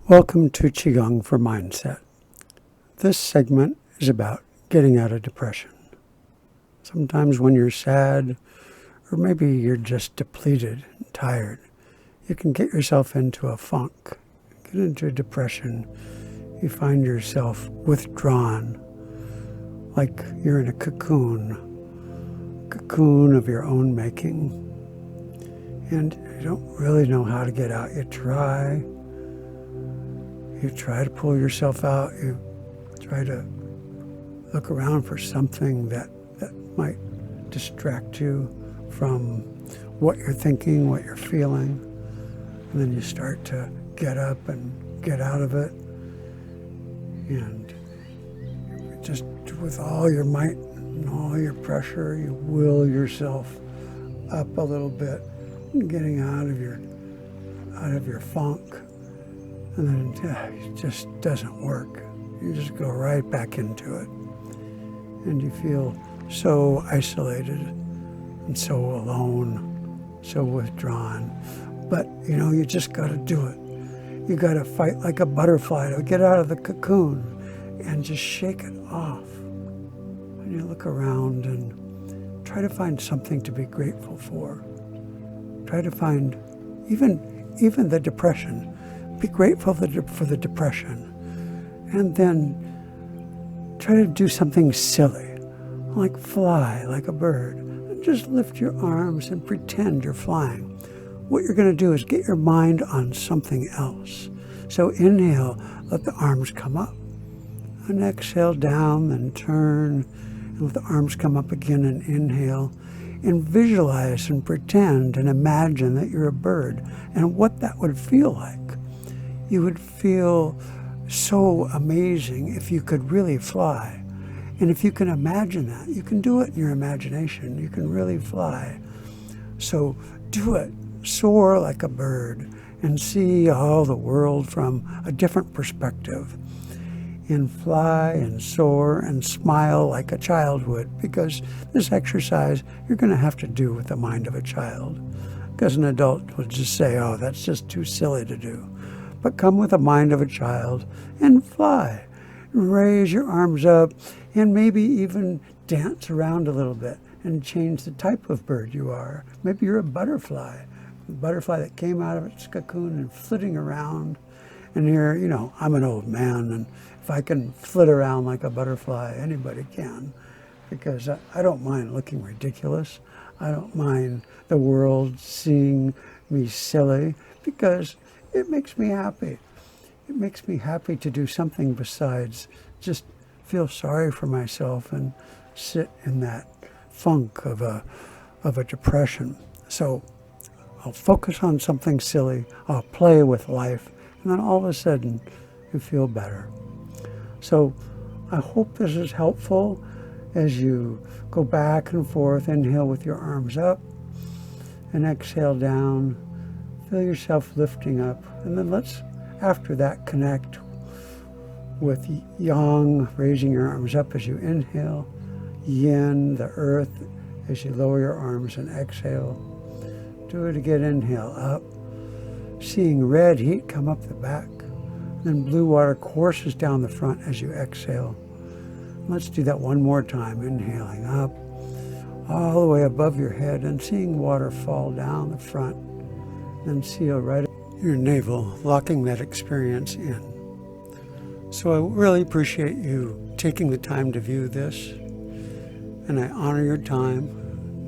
Welcome to Qigong for Mindset. This segment is about getting out of depression. Sometimes when you're sad, or maybe you're just depleted and tired, you can get yourself into a funk, get into a depression. You find yourself withdrawn, like you're in a cocoon of your own making. And you don't really know how to get out. You try to pull yourself out. You try to look around for something that might distract you from what you're thinking, what you're feeling. And then you start to get up and get out of it. And just with all your might and all your pressure, you will yourself up a little bit, getting out of your funk. And then it just doesn't work. You just go right back into it. And you feel so isolated and so alone, so withdrawn. But, you just got to do it. You got to fight like a butterfly to get out of the cocoon and just shake it off. And you look around and try to find something to be grateful for. Try to find even the depression. Be grateful for the depression. And then try to do something silly, like fly like a bird. And just lift your arms and pretend you're flying. What you're going to do is get your mind on something else. So inhale, let the arms come up. And exhale down, then turn, and let the arms come up again and inhale. And visualize and pretend and imagine that you're a bird and what that would feel like. You would feel so amazing if you could really fly. And if you can imagine that, you can do it in your imagination. You can really fly. So do it. Soar like a bird and see all the world from a different perspective. And fly and soar and smile like a child would, because this exercise you're going to have to do with the mind of a child. Because an adult would just say, oh, that's just too silly to do. But come with the mind of a child and fly. Raise your arms up and maybe even dance around a little bit and change the type of bird you are. Maybe you're a butterfly that came out of its cocoon and flitting around. And here, I'm an old man, and if I can flit around like a butterfly, anybody can. Because I don't mind looking ridiculous. I don't mind the world seeing me silly, because it makes me happy. It makes me happy to do something besides just feel sorry for myself and sit in that funk of a depression. So I'll focus on something silly. I'll play with life. And then all of a sudden, you feel better. So I hope this is helpful as you go back and forth. Inhale with your arms up and exhale down. Feel yourself lifting up. And then let's, after that, connect with Yang, raising your arms up as you inhale. Yin, the earth, as you lower your arms and exhale. Do it again. Inhale up. Seeing red heat come up the back. Then blue water courses down the front as you exhale. Let's do that one more time. Inhaling up, all the way above your head, and seeing water fall down the front. Then seal right at your navel, locking that experience in. So I really appreciate you taking the time to view this. And I honor your time.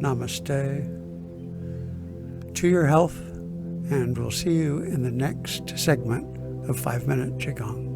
Namaste. To your health. And we'll see you in the next segment of 5 Minute Qigong.